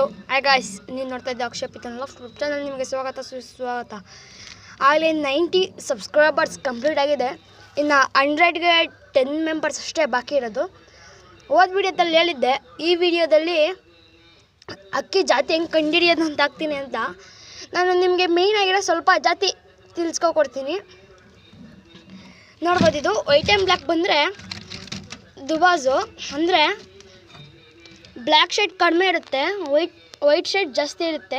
Hello hi guys, ನೀವು ನೋಡ್ತಾ ಇದ್ದೆ ಅಕ್ಷಯ್ ಪಿತನ್ ಲಾಫ್ಟ್ ಯೂಟ್ಯೂಬ್ ಚಾನಲ್. ನಿಮಗೆ ಸ್ವಾಗತ ಸುಸ್ವಾಗತ. ಆಗಲೇ 90 ಸಬ್ಸ್ಕ್ರೈಬರ್ಸ್ ಕಂಪ್ಲೀಟ್ ಆಗಿದೆ. ಇನ್ನು 100ಗೆ 10 ಮೆಂಬರ್ಸ್ ಅಷ್ಟೇ ಬಾಕಿ ಇರೋದು. ಹೋದ ವಿಡಿಯೋದಲ್ಲಿ ಹೇಳಿದ್ದೆ ಈ ವಿಡಿಯೋದಲ್ಲಿ ಅಕ್ಕಿ ಜಾತಿ ಹೆಂಗೆ ಕಂಡುಹಿಡಿಯೋದು ಅಂತ ಹಾಕ್ತೀನಿ ಅಂತ. ನಾನು ನಿಮಗೆ ಮೇಯ್ನ್ ಆಗಿರೋ ಸ್ವಲ್ಪ ಜಾತಿ ತಿಳಿಸ್ಕೊಡ್ತೀನಿ. ನೋಡ್ಬೋದು, ಇದು ವೈಟ್ ಆ್ಯಂಡ್ ಬ್ಲ್ಯಾಕ್ ಬಂದರೆ ದುಬಾಜು, ಅಂದರೆ ಬ್ಲ್ಯಾಕ್ ಶೇಡ್ ಕಡಿಮೆ ಇರುತ್ತೆ, ವೈಟ್ ಶೇಡ್ ಜಾಸ್ತಿ ಇರುತ್ತೆ.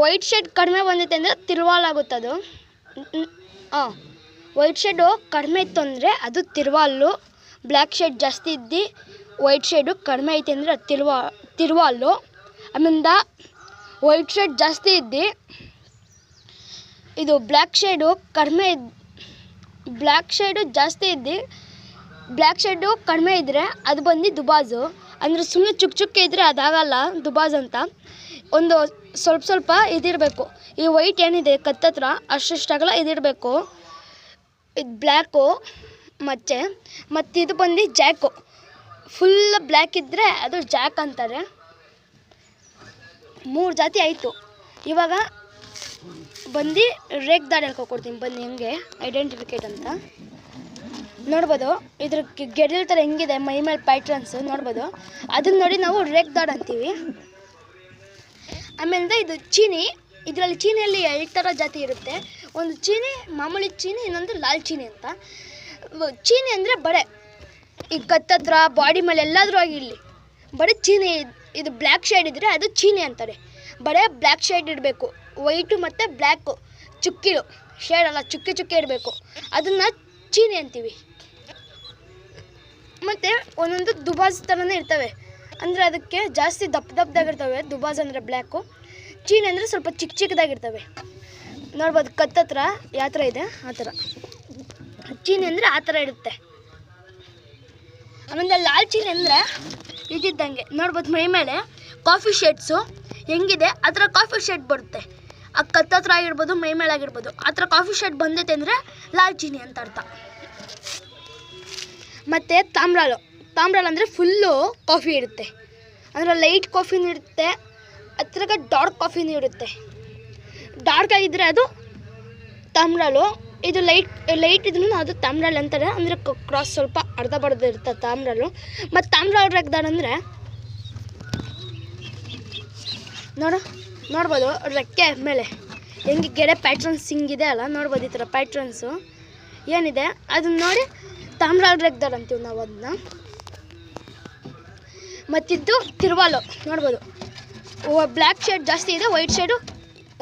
ವೈಟ್ ಶೇಡ್ ಕಡಿಮೆ ಬಂದಿತ್ತೆ ಅಂದರೆ ತಿರುವಾಲ್ ಆಗುತ್ತೆ ಅದು. ವೈಟ್ ಶೇಡು ಕಡಿಮೆ ಇತ್ತು ಅಂದರೆ ಅದು ತಿರುವಾಲು. ಬ್ಲ್ಯಾಕ್ ಶೇಡ್ ಜಾಸ್ತಿ ಇದ್ದು ವೈಟ್ ಶೇಡು ಕಡಿಮೆ ಐತೆ ಅಂದರೆ ಅದು ತಿರುವಾಲು. ಆಮೇಲೆ ವೈಟ್ ಶೇಡ್ ಜಾಸ್ತಿ ಇದ್ದು ಇದು ಬ್ಲ್ಯಾಕ್ ಶೇಡು ಜಾಸ್ತಿ ಇದ್ದು ಬ್ಲ್ಯಾಕ್ ಶೇಡು ಕಡಿಮೆ ಇದ್ದರೆ ಅದು ಬಂದು ದುಬಾಜು. ಅಂದರೆ ಸುಮ್ಮನೆ ಚುಕ್ಕೆ ಇದ್ದರೆ ಅದಾಗಲ್ಲ ದುಬಾಜ್ ಅಂತ. ಒಂದು ಸ್ವಲ್ಪ ಇದಿರಬೇಕು. ಈ ವೈಟ್ ಏನಿದೆ ಕತ್ತತ್ರ ಅಷ್ಟಾಗಲ್ಲ ಇದಿರಬೇಕು. ಇದು ಬ್ಲ್ಯಾಕು ಮತ್ತು ಇದು ಬಂದು ಜಾಕು. ಫುಲ್ ಬ್ಲ್ಯಾಕ್ ಇದ್ದರೆ ಅದು ಜಾಕ್ ಅಂತಾರೆ. 3 ಜಾತಿ ಆಯಿತು. ಇವಾಗ ಬಂದು ರೇಕ್ ದಾಡ್ ಹೇಳ್ಕೊಡ್ತೀನಿ ಬನ್ನಿ, ಹೆಂಗೆ ಐಡೆಂಟಿಫಿಕೇಟ್ ಅಂತ. ನೋಡ್ಬೋದು, ಇದ್ರ ಗೆಡಲ್ ಥರ ಹೆಂಗಿದೆ ಮೈ ಮೇಲೆ ಪ್ಯಾಟ್ರನ್ಸು ನೋಡ್ಬೋದು. ಅದನ್ನ ನೋಡಿ ನಾವು ರೇಕ್ ದಾಡ್ ಅಂತೀವಿ. ಆಮೇಲೆ ಇದು ಚೀನಿ. ಇದರಲ್ಲಿ ಚೀನಿಯಲ್ಲಿ 2 ಥರ ಜಾತಿ ಇರುತ್ತೆ. ಒಂದು ಚೀನಿ ಮಾಮೂಲಿ ಚೀನಿ, ಇನ್ನೊಂದು ಲಾಲ್ ಚೀನಿ ಅಂತ. ಚೀನಿ ಅಂದರೆ ಬಡೆ ಈ ಕತ್ತತ್ರ ಬಾಡಿ ಮೇಲೆ ಎಲ್ಲಾದರೂ ಆಗಿರಲಿ ಬಡೆ ಚೀನಿ. ಇದು ಬ್ಲ್ಯಾಕ್ ಶೇಡ್ ಇದ್ದರೆ ಅದು ಚೀನಿ ಅಂತಾರೆ. ಬಡೆ ಬ್ಲ್ಯಾಕ್ ಶೇಡ್ ಇಡಬೇಕು, ವೈಟು ಮತ್ತು ಬ್ಲ್ಯಾಕು ಚುಕ್ಕಿಳು ಶೇಡಲ್ಲ, ಚುಕ್ಕೆ ಇಡಬೇಕು. ಅದನ್ನು ಚೀನಿ ಅಂತೀವಿ. ಮತ್ತು ಒಂದೊಂದು ದುಬಾಜ್ ಥರನೇ ಇರ್ತವೆ, ಅಂದರೆ ಅದಕ್ಕೆ ಜಾಸ್ತಿ ದಪ್ಪದಾಗಿರ್ತವೆ. ದುಬಾಜ್ ಅಂದರೆ ಬ್ಲ್ಯಾಕು, ಚೀನಿ ಅಂದರೆ ಸ್ವಲ್ಪ ಚಿಕ್ಕದಾಗಿರ್ತವೆ. ನೋಡ್ಬೋದು ಕತ್ತತ್ರ ಯಾವ ಥರ ಇದೆ ಆ ಥರ. ಚೀನಿ ಅಂದರೆ ಆ ಥರ ಇರುತ್ತೆ. ಆಮೇಲೆ ಲಾಲ್ ಚೀನಿ ಅಂದರೆ ಇದ್ದಿದ್ದಂಗೆ ನೋಡ್ಬೋದು, ಮೈ ಮೇಲೆ ಕಾಫಿ ಶೇಡ್ಸು ಹೆಂಗಿದೆ ಆ ಥರ ಕಾಫಿ ಶೇಡ್ ಬರುತ್ತೆ. ಆ ಕತ್ತತ್ರ ಆಗಿರ್ಬೋದು, ಮೈ ಮೇಲೆ ಆಗಿರ್ಬೋದು, ಆ ಥರ ಕಾಫಿ ಶೇಡ್ ಬಂದೈತೆ ಅಂದರೆ ಲಾಲ್ ಚೀನಿ ಅಂತ ಅರ್ಥ. ಮತ್ತು ತಾಮ್ರಾಲ್ ಅಂದರೆ ಫುಲ್ಲು ಕಾಫಿ ಇರುತ್ತೆ. ಅಂದರೆ ಲೈಟ್ ಕಾಫಿನೂ ಇರುತ್ತೆ, ಹತ್ತಿರಗ ಡಾರ್ಕ್ ಕಾಫಿನೂ ಇರುತ್ತೆ. ಡಾರ್ಕ್ ಆಗಿದ್ದರೆ ಅದು ತಾಮ್ರಾಲು. ಇದು ಲೈಟ್ ಇದ್ರೂ ಅದು ತಾಮ್ರಾಲ್ ಅಂತಾರೆ. ಅಂದರೆ ಕ್ರಾಸ್ ಸ್ವಲ್ಪ ಅರ್ಧ ಇರುತ್ತೆ ತಾಮ್ರಾಲು. ಮತ್ತು ತಾಮ್ರಾಲ್ ರೇಕ್ ದಾಡ್ ಅಂದರೆ ನೋಡ್ಬೋದು ರೆಕ್ಕೆ ಮೇಲೆ ಹೆಂಗೆ ಗೆಡೆ ಪ್ಯಾಟ್ರನ್ಸ್ ಹಿಂಗಿದೆ ಅಲ್ಲ, ನೋಡ್ಬೋದು ಈ ಥರ ಪ್ಯಾಟ್ರನ್ಸು ಏನಿದೆ ಅದನ್ನ ನೋಡಿ ತಾಮ್ರಾಲ್ ರೇಕ್ ದಾಡ್ ಅಂತೀವಿ ನಾವು ಅದನ್ನ. ಮತ್ತಿದ್ದು ತಿರುವಾಲು ನೋಡ್ಬೋದು, ಬ್ಲ್ಯಾಕ್ ಶೇಡ್ ಜಾಸ್ತಿ ಇದೆ,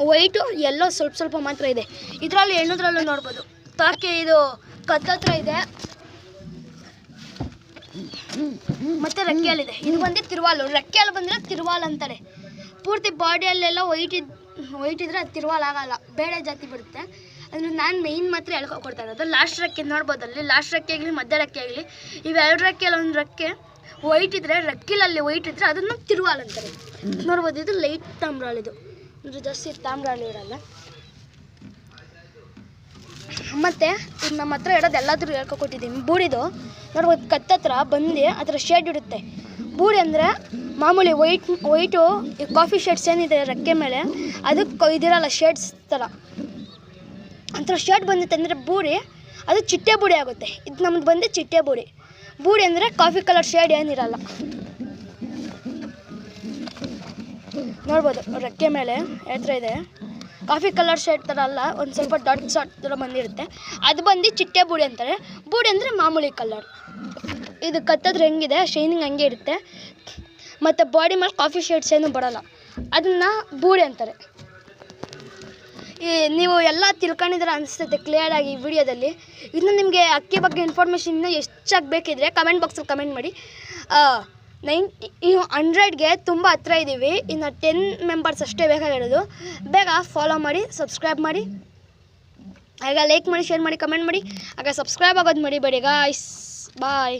ವೈಟು ಎಲ್ಲೋ ಸ್ವಲ್ಪ ಮಾತ್ರ ಇದೆ. ಇದರಲ್ಲಿ ಹೆಣ್ಣದ್ರಲ್ಲೂ ನೋಡ್ಬೋದು ತಾಕೆ ಇದು ಕತ್ತತ್ರ ಇದೆ ಮತ್ತು ರೆಕ್ಕೆಯಲ್ಲಿದೆ. ಇದು ಬಂದು ತಿರುವಾಲು. ರೆಕ್ಕೆಯಲ್ಲಿ ಬಂದರೆ ತಿರುವಾಲ್ ಅಂತಾರೆ. ಪೂರ್ತಿ ಬಾಡಿಯಲ್ಲೆಲ್ಲ ವೈಟ್ ಇದ್ದರೆ ಅದು ತಿರುವಾಲ್ ಆಗಲ್ಲ, ಬೇರೆ ಜಾತಿ ಬರುತ್ತೆ. ಅಂದರೆ ನಾನು ಮೇಯ್ನ್ ಮಾತ್ರ ಹೇಳ್ಕೊಡ್ತಾ ಇರೋದು. ಲಾಸ್ಟ್ ರೆಕ್ಕೆ ನೋಡ್ಬೋದು, ಅಲ್ಲಿ ಲಾಸ್ಟ್ ರೆಕ್ಕೆ ಆಗಲಿ ಮಧ್ಯ ರೆಕ್ಕೆ ಆಗಲಿ ಇವೆರಡು ರೆಕ್ಕೆಯಲ್ಲಿ ಒಂದು ರೆಕ್ಕೆ ವೈಟ್ ಇದ್ದರೆ, ರೆಕ್ಕಿಲಲ್ಲಿ ವೈಟ್ ಇದ್ದರೆ ಅದನ್ನು ತಿರುವಾಲ್ ಅಂತಾರೆ. ನೋಡ್ಬೋದು, ಇದು ಲೈಟ್ ತಾಮ್ರಾಲ್. ಇದು ಅಂದರೆ ಜಾಸ್ತಿ ತಾಮ್ರಾಲ್ ಇರಲ್ಲ. ಮತ್ತು ಇದು ನಮ್ಮ ಹತ್ರ ಇರೋದು ಎಲ್ಲಾದರೂ ಹೇಳ್ಕೊಟ್ಟಿದ್ದೀನಿ. ಬೂಡಿದು ನೋಡ್ಬೋದು, ಕತ್ತತ್ರ ಬಂದು ಆ ಥರ ಶೇಡ್ ಇರುತ್ತೆ. ಬೂಡಿ ಅಂದರೆ ಮಾಮೂಲಿ ವೈಟು ಕಾಫಿ ಶೇಡ್ಸ್ ಏನಿದೆ ರೆಕ್ಕೆ ಮೇಲೆ ಅದಕ್ಕೆ ಇದಿರಲ್ಲ, ಶೇಡ್ಸ್ ಥರ ಒಂಥರ ಶೇಡ್ ಬಂದಿತ್ತು ಅಂದರೆ ಬೂಡಿ, ಅದು ಚಿಟ್ಟೆ ಬೂಡಿ ಆಗುತ್ತೆ. ಇದು ನಮ್ದು ಬಂದು ಚಿಟ್ಟೆ ಬೂಡಿ ಅಂದರೆ ಕಾಫಿ ಕಲರ್ ಶೇಡ್ ಏನಿರಲ್ಲ. ನೋಡ್ಬೋದು ರೆಕ್ಕೆ ಮೇಲೆ ಯಾವ ಥರ ಇದೆ, ಕಾಫಿ ಕಲರ್ ಶೇಡ್ ಥರ ಅಲ್ಲ, ಒಂದು ಸ್ವಲ್ಪ ಡಾಟ್ ಶಾಟ್ ಥರ ಬಂದಿರುತ್ತೆ. ಅದು ಬಂದು ಚಿಟ್ಟೆ ಬೂಡಿ ಅಂತಾರೆ. ಬೂಡಿ ಅಂದರೆ ಮಾಮೂಲಿ ಕಲರ್. ಇದು ಕತ್ತತ್ರ ಹೆಂಗಿದೆ ಶೈನಿಂಗ್ ಹಂಗೆ ಇರುತ್ತೆ. ಮತ್ತು ಬಾಡಿ ಮೇಲೆ ಕಾಫಿ ಶೇಡ್ಸ್ ಏನೂ ಬರೋಲ್ಲ, ಅದನ್ನು ಬೂಡಿ ಅಂತಾರೆ. ನೀವು ಎಲ್ಲ ತಿಳ್ಕೊಂಡಿದ್ರೆ ಅನಿಸ್ತೈತೆ ಕ್ಲಿಯರಾಗಿ ಈ ವಿಡಿಯೋದಲ್ಲಿ. ಇನ್ನು ನಿಮಗೆ ಅಕ್ಕಿ ಬಗ್ಗೆ ಇನ್ಫಾರ್ಮೇಷನ್ ಇನ್ನೂ ಹೆಚ್ಚಾಗಿ ಬೇಕಿದ್ರೆ ಕಮೆಂಟ್ ಬಾಕ್ಸಲ್ಲಿ ಕಮೆಂಟ್ ಮಾಡಿ. 100ಗೆ ತುಂಬ ಹತ್ರ ಇದ್ದೀವಿ. ಇನ್ನು 10 ಮೆಂಬರ್ಸ್ ಅಷ್ಟೇ ಬೇಕಾಗಿರೋದು. ಬೇಗ ಫಾಲೋ ಮಾಡಿ, ಸಬ್ಸ್ಕ್ರೈಬ್ ಮಾಡಿ, ಆಗ ಲೈಕ್ ಮಾಡಿ, ಶೇರ್ ಮಾಡಿ, ಕಮೆಂಟ್ ಮಾಡಿ, ಆಗ ಸಬ್ಸ್ಕ್ರೈಬ್ ಆಗೋದು ಮರಿಬೇಡಿ ಗಾಯ್ಸ್. ಬಾಯ್.